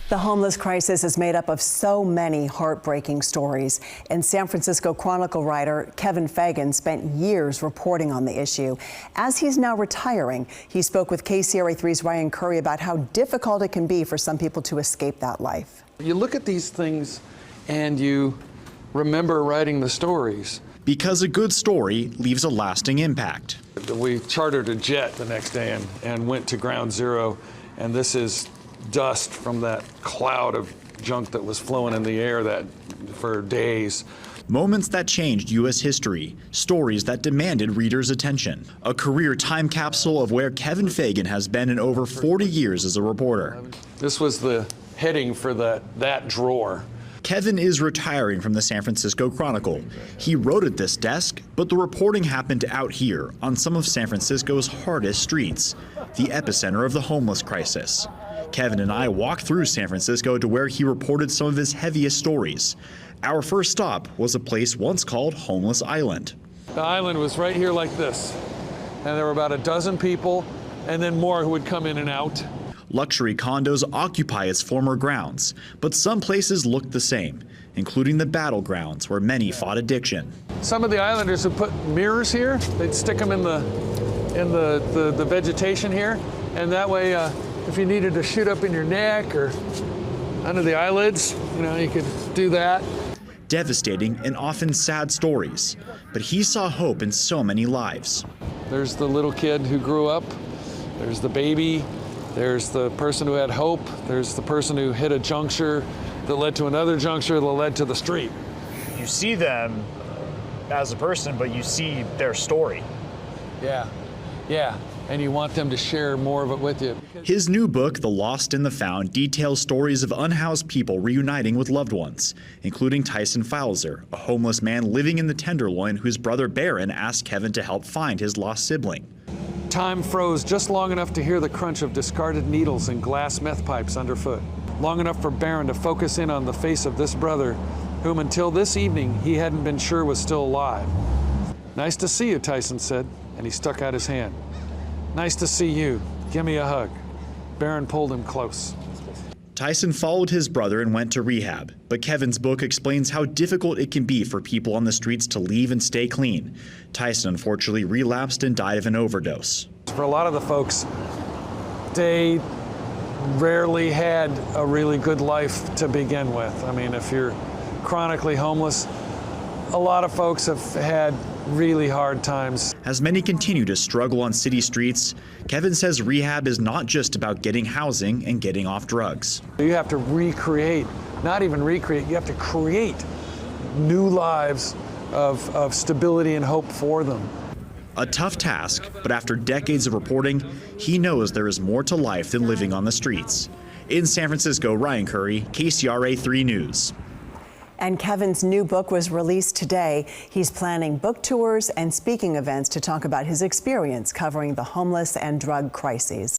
The homeless crisis is made up of so many heartbreaking stories. And San Francisco Chronicle writer Kevin Fagan spent years reporting on the issue. As he's now retiring, he spoke with KCRA3's Ryan Curry about how difficult it can be for some people to escape that life. You look at these things and you remember writing the stories. Because a good story leaves a lasting impact. We chartered a jet the next day and went to ground zero, and this is dust from that cloud of junk that was flowing in the air for days. Moments that changed U.S. history, stories that demanded readers' attention. A career time capsule of where Kevin Fagan has been in over 40 years as a reporter. This was the heading for that drawer. Kevin is retiring from the San Francisco Chronicle. He wrote at this desk, but the reporting happened out here on some of San Francisco's hardest streets, the epicenter of the homeless crisis. Kevin and I walked through San Francisco to where he reported some of his heaviest stories. Our first stop was a place once called Homeless Island. The island was right here like this, and there were about a dozen people and then more who would come in and out. Luxury condos occupy its former grounds, but some places look the same, including the battlegrounds where many fought addiction. Some of the islanders would put mirrors here. They'd stick them in the vegetation here, and that way if you needed to shoot up in your neck or under the eyelids, you could do that. Devastating and often sad stories, but he saw hope in so many lives. There's the little kid who grew up, there's the baby, there's the person who had hope, there's the person who hit a juncture that led to another juncture that led to the street. You see them as a person, but you see their story. Yeah, and you want them to share more of it with you. His new book, The Lost and the Found, details stories of unhoused people reuniting with loved ones, including Tyson Fowler, a homeless man living in the Tenderloin whose brother Barron asked Kevin to help find his lost sibling. Time froze just long enough to hear the crunch of discarded needles and glass meth pipes underfoot. Long enough for Barron to focus in on the face of this brother, whom until this evening he hadn't been sure was still alive. "Nice to see you," Tyson said, and he stuck out his hand. "Nice to see you. Give me a hug." Barron pulled him close. Tyson followed his brother and went to rehab, but Kevin's book explains how difficult it can be for people on the streets to leave and stay clean. Tyson unfortunately relapsed and died of an overdose. For a lot of the folks, they rarely had a really good life to begin with. I mean, if you're chronically homeless, a lot of folks have had really hard times. As many continue to struggle on city streets, Kevin says rehab is not just about getting housing and getting off drugs. You have to recreate, not even recreate, you have to create new lives of stability and hope for them. A tough task, but after decades of reporting, he knows there is more to life than living on the streets. In San Francisco, Ryan Curry, KCRA3 News. And Kevin's new book was released today. He's planning book tours and speaking events to talk about his experience covering the homeless and drug crises.